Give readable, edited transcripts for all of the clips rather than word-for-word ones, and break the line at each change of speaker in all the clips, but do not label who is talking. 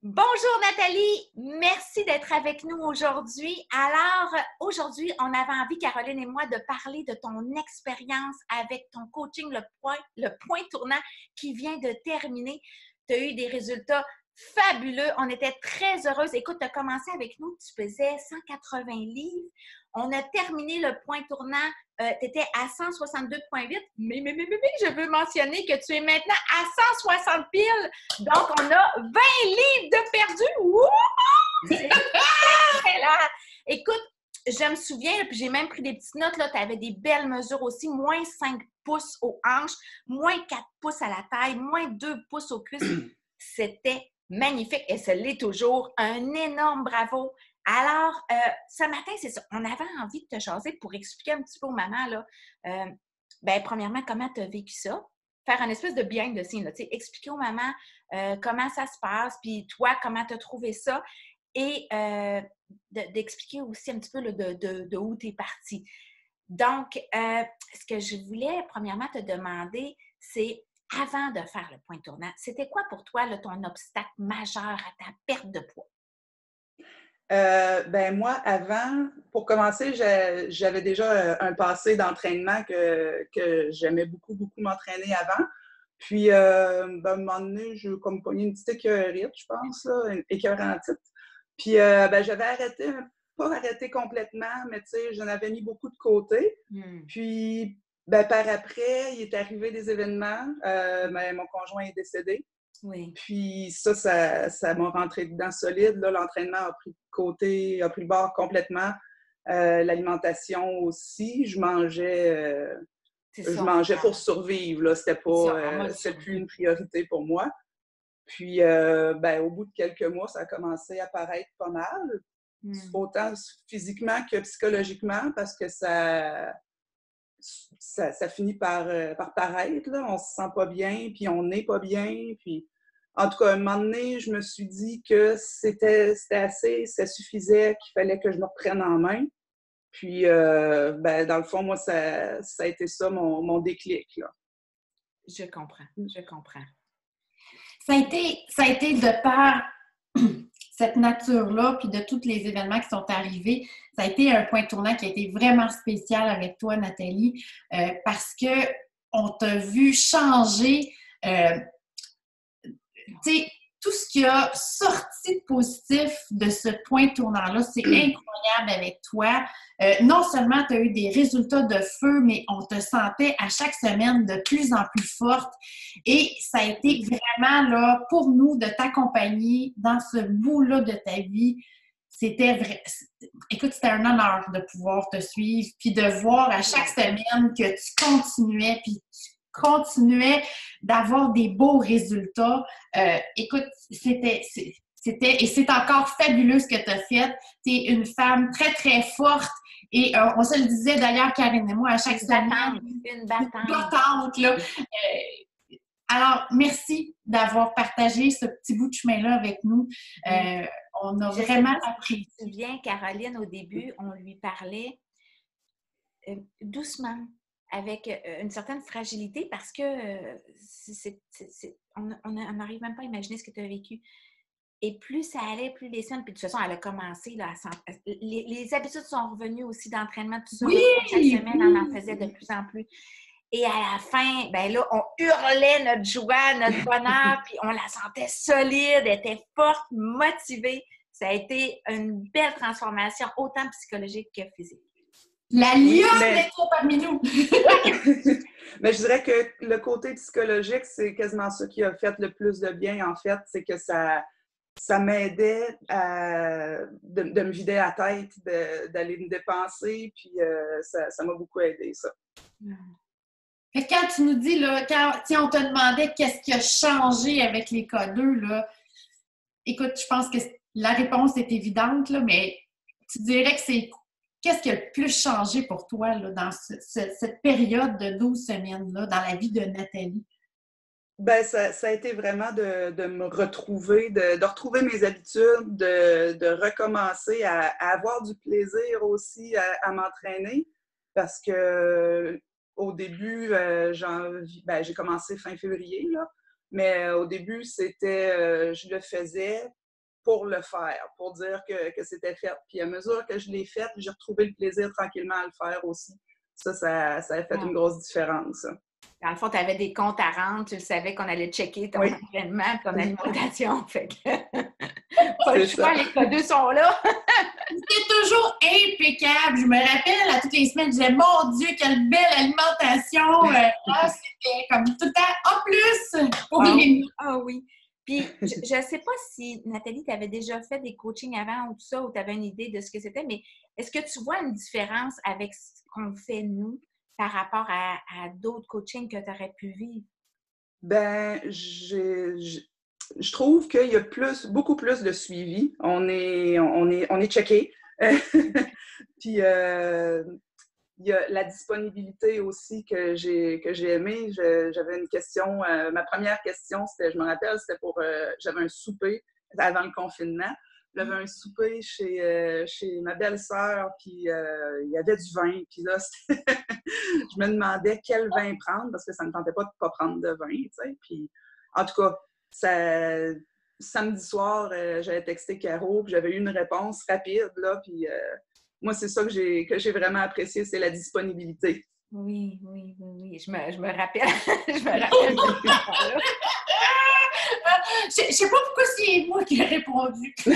Bonjour Nathalie, merci d'être avec nous aujourd'hui. Alors, aujourd'hui, on avait envie, Caroline et moi, de parler de ton expérience avec ton coaching, le point tournant qui vient de terminer. Tu as eu des résultats fabuleux. On était très heureuses. Écoute, tu as commencé avec nous, tu pesais 180 livres. On a terminé le point tournant. Tu étais à 162,8. Mais, je veux mentionner que tu es maintenant à 160 piles. Donc, on a 20 livres de perdu. Wouhou! C'est excellent! Écoute, je me souviens, puis j'ai même pris des petites notes, tu avais des belles mesures aussi, moins 5 pouces aux hanches, moins 4 pouces à la taille, moins 2 pouces aux cuisses. C'était magnifique et ça l'est toujours. Un énorme bravo. Alors, ce matin, c'est ça. On avait envie de te jaser pour expliquer un petit peu aux mamans, là, premièrement, comment tu as vécu ça. Faire un espèce de behind the scenes, là, expliquer aux mamans comment ça se passe, puis toi, comment tu as trouvé ça, et d'expliquer aussi un petit peu là, de où tu es parti. Donc, ce que je voulais premièrement te demander, c'est avant de faire le point tournant, c'était quoi pour toi là, ton obstacle majeur à ta perte de poids?
Moi, avant, pour commencer, j'avais déjà un passé d'entraînement que j'aimais beaucoup m'entraîner avant. Puis, à un moment donné, j'ai comme pogné une petite écœurite, je pense, là, une écœurantite. Puis, j'avais arrêté, pas arrêté complètement, mais tu sais, j'en avais mis beaucoup de côté. Puis, par après, il est arrivé des événements. Mon conjoint est décédé.
Oui.
Puis ça m'a rentré dedans solide. Là, l'entraînement a pris le bord complètement. L'alimentation aussi. Je mangeais pour survivre. Là. C'était plus une priorité pour moi. Puis, au bout de quelques mois, ça a commencé à paraître pas mal. Autant physiquement que psychologiquement, parce que ça finit par paraître. Là. On se sent pas bien, puis on n'est pas bien. Puis, en tout cas, à un moment donné, je me suis dit que c'était assez, ça suffisait, qu'il fallait que je me reprenne en main. Puis, dans le fond, moi, ça a été ça mon déclic. Là.
Je comprends.
Ça a été de par cette nature-là, puis de tous les événements qui sont arrivés, ça a été un point tournant qui a été vraiment spécial avec toi, Nathalie, parce que on t'a vu changer, tu sais, tout ce qui a sorti de positif de ce point tournant-là, c'est incroyable avec toi. Non seulement tu as eu des résultats de feu, mais on te sentait à chaque semaine de plus en plus forte. Et ça a été vraiment là pour nous de t'accompagner dans ce bout-là de ta vie. C'était vrai. Écoute, c'était un honneur de pouvoir te suivre, puis de voir à chaque semaine que tu continuais, puis tu continuais d'avoir des beaux résultats. Écoute, et c'est encore fabuleux ce que tu as fait. Tu es une femme très, très forte. Et on se le disait d'ailleurs, Karine et moi, à chaque semaine.
Une battante.
Là. Alors, merci d'avoir partagé ce petit bout de chemin-là avec nous. On a vraiment appris.
Tu te souviens, Caroline, au début, on lui parlait doucement, avec une certaine fragilité, parce que on n'arrive même pas à imaginer ce que tu as vécu. Et plus ça allait, plus les semaines, puis de toute façon, elle a commencé, là, les habitudes sont revenues aussi d'entraînement, tout ça.
Oui,
chaque semaine, on en faisait de plus en plus. Et à la fin, on hurlait notre joie, notre bonheur, puis on la sentait solide, elle était forte, motivée. Ça a été une belle transformation, autant psychologique que physique.
La lionne est parmi nous!
Mais je dirais que le côté psychologique, c'est quasiment ça qui a fait le plus de bien, en fait. C'est que ça m'aidait de me vider la tête, d'aller me dépenser, puis ça m'a beaucoup aidé, ça.
Fait que quand tu nous dis, là, quand on te demandait qu'est-ce qui a changé avec les K2, là, écoute, je pense que la réponse est évidente, là, mais tu dirais que c'est qu'est-ce qui a le plus changé pour toi là, dans cette période de 12 semaines-là, dans la vie de Nathalie?
Ça a été vraiment de me retrouver, de retrouver mes habitudes, de recommencer à avoir du plaisir aussi à m'entraîner. Parce que au début, j'ai commencé fin février, là, mais au début, c'était je le faisais, pour le faire, pour dire que c'était fait. Puis à mesure que je l'ai fait, j'ai retrouvé le plaisir tranquillement à le faire aussi. Ça a fait une grosse différence. Ça.
Dans le fond, tu avais des comptes à rendre, tu le savais qu'on allait checker ton entraînement, ton alimentation. Fait que pas le choix, les codes sont là.
C'était toujours impeccable. Je me rappelle, à toutes les semaines, je disais, mon Dieu, quelle belle alimentation! C'était comme tout le temps, en plus! Pour les...
Ah oui. Puis, je ne sais pas si, Nathalie, tu avais déjà fait des coachings avant ou tout ça, ou tu avais une idée de ce que c'était, mais est-ce que tu vois une différence avec ce qu'on fait, nous, par rapport à d'autres coachings que tu aurais pu vivre?
Ben, je trouve qu'il y a beaucoup plus de suivi. On est checké. Puis, il y a la disponibilité aussi que j'ai aimé. J'avais une question. Ma première question, je me rappelle, c'était j'avais un souper avant le confinement. J'avais un souper chez ma belle-sœur, puis il y avait du vin. Puis là, je me demandais quel vin prendre parce que ça ne me tentait pas de ne pas prendre de vin, tu sais. Puis, en tout cas, samedi soir, j'avais texté Caro, puis j'avais eu une réponse rapide, là, puis moi, c'est ça que j'ai vraiment apprécié, c'est la disponibilité.
Oui. Je me rappelle. Je me rappelle de ce temps-là.
Je sais pas pourquoi c'est moi qui ai répondu.
Du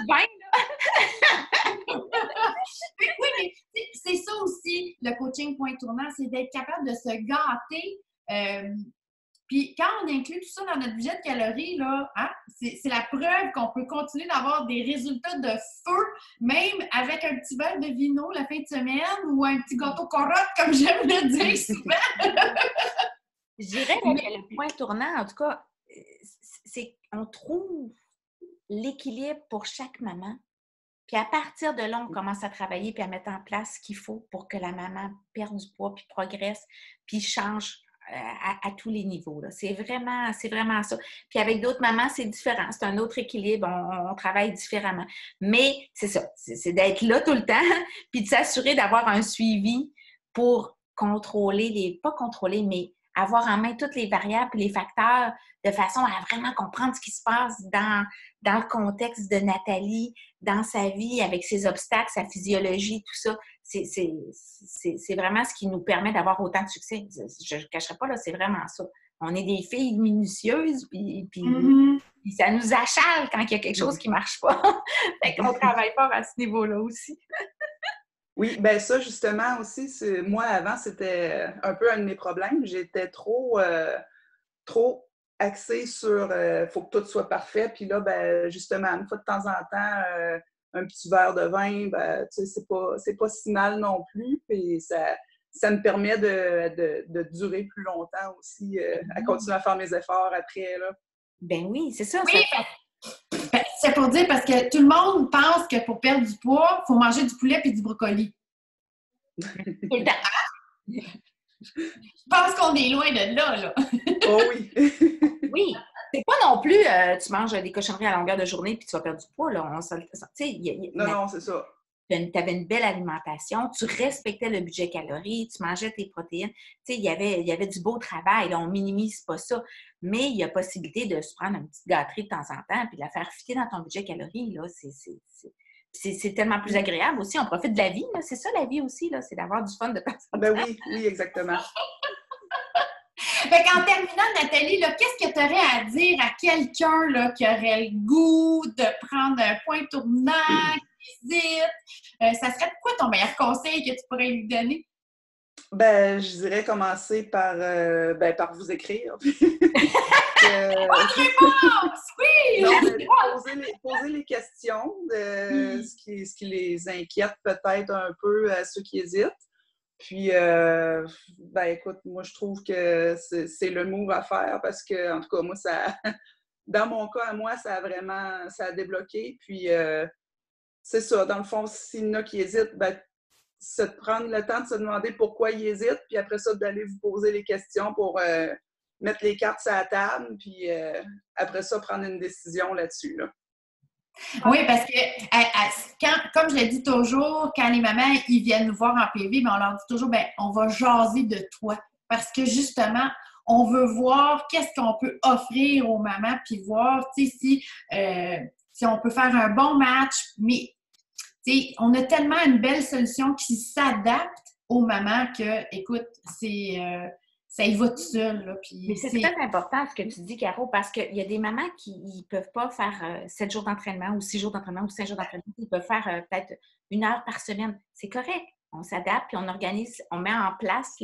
vin, là.
Oui, mais c'est ça aussi, le coaching point tournant, c'est d'être capable de se gâter. Puis quand on inclut tout ça dans notre budget de calories, là, hein, c'est la preuve qu'on peut continuer d'avoir des résultats de feu, même avec un petit verre de vino la fin de semaine ou un petit gâteau corotte, comme j'aime le dire souvent.
Je dirais que le point tournant, en tout cas, c'est qu'on trouve l'équilibre pour chaque maman. Puis à partir de là, on commence à travailler puis à mettre en place ce qu'il faut pour que la maman perde du poids, puis progresse, puis change à tous les niveaux. Là. C'est vraiment ça. Puis avec d'autres mamans, c'est différent. C'est un autre équilibre. On travaille différemment. Mais c'est ça. C'est d'être là tout le temps puis de s'assurer d'avoir un suivi pour contrôler pas contrôler, mais avoir en main toutes les variables et les facteurs de façon à vraiment comprendre ce qui se passe dans le contexte de Nathalie, dans sa vie, avec ses obstacles, sa physiologie, tout ça. C'est vraiment ce qui nous permet d'avoir autant de succès. Je ne cacherai pas, là, c'est vraiment ça. On est des filles minutieuses, puis ça nous achale quand il y a quelque chose qui ne marche pas. Fait qu'on travaille fort à ce niveau-là aussi.
Oui, bien ça, justement, aussi, moi, avant, c'était un peu un de mes problèmes. J'étais trop axée sur faut que tout soit parfait. Puis là, ben, justement, une fois de temps en temps, un petit verre de vin, ben, tu sais, c'est pas si mal non plus. Puis ça me permet de durer plus longtemps aussi, à continuer à faire mes efforts après, là.
Ben oui, c'est ça.
Oui, c'est pour dire parce que tout le monde pense que pour perdre du poids, il faut manger du poulet et du brocoli. Tout le temps. Je pense qu'on est loin de là.
Oh oui!
Oui. C'est pas non plus tu manges des cochonneries à longueur de journée puis tu vas perdre du poids. Là. Non,
c'est ça.
Tu avais une belle alimentation, tu respectais le budget calories, tu mangeais tes protéines. Tu sais, il y avait du beau travail. Là, on minimise pas ça. Mais il y a possibilité de se prendre une petite gâterie de temps en temps puis de la faire fitter dans ton budget calories. Là. C'est tellement plus agréable aussi. On profite de la vie. Là. C'est ça, la vie aussi. Là. C'est d'avoir du fun de temps en temps.
Ben oui, exactement.
Fait qu'en terminant, Nathalie, là, qu'est-ce que tu aurais à dire à quelqu'un là, qui aurait le goût de prendre un point tournant, qui hésite? Ça serait quoi ton meilleur conseil que tu pourrais lui donner?
Ben, je dirais commencer par vous écrire.
Bonne réponse! Oui!
Non, poser les questions de ce qui les inquiète peut-être un peu à ceux qui hésitent. Puis, écoute, moi, je trouve que c'est le move à faire parce que, en tout cas, moi, dans mon cas, à moi, ça a débloqué. Puis, c'est ça, dans le fond, s'il y en a qui hésitent, c'est de prendre le temps de se demander pourquoi ils hésitent, puis après ça, d'aller vous poser les questions pour mettre les cartes sur la table, puis après ça, prendre une décision là-dessus, là.
Oui, parce que, comme je l'ai dit toujours, quand les mamans ils viennent nous voir en PV, on leur dit toujours, on va jaser de toi. Parce que justement, On veut voir qu'est-ce qu'on peut offrir aux mamans, puis voir, tu sais, si on peut faire un bon match. Mais, tu sais, on a tellement une belle solution qui s'adapte aux mamans que, écoute, ça y va tout seul. Là, puis
mais c'est très important ce que tu dis, Caro, parce qu'il y a des mamans qui ne peuvent pas faire 7 jours d'entraînement ou 6 jours d'entraînement ou 5 jours d'entraînement. Ils peuvent faire peut-être 1 heure par semaine. C'est correct. On s'adapte puis on organise, on met en place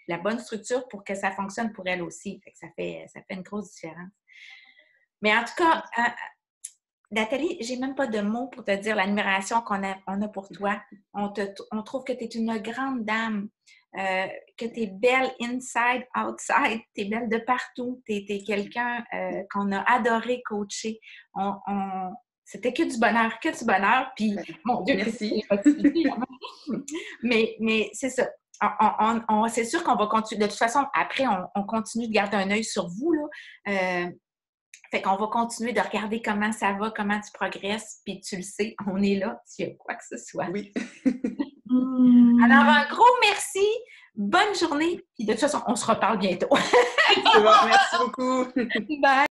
la bonne structure pour que ça fonctionne pour elles aussi. Fait que ça fait une grosse différence. Mais en tout cas, Nathalie, j'ai même pas de mots pour te dire l'admiration qu'on a pour toi. On trouve que tu es une grande dame, que tu es belle inside, outside, tu es belle de partout. Tu es quelqu'un qu'on a adoré coacher. C'était que du bonheur. Puis, mon Dieu,
merci.
Mais c'est ça. C'est sûr qu'on va continuer. De toute façon, après, on continue de garder un œil sur vous, là. Fait qu'on va continuer de regarder comment ça va, comment tu progresses, puis tu le sais, on est là s'il y a quoi que ce soit.
Oui.
Alors, un gros merci, bonne journée, puis de toute façon, on se reparle bientôt.
C'est bon, merci beaucoup.
Bye!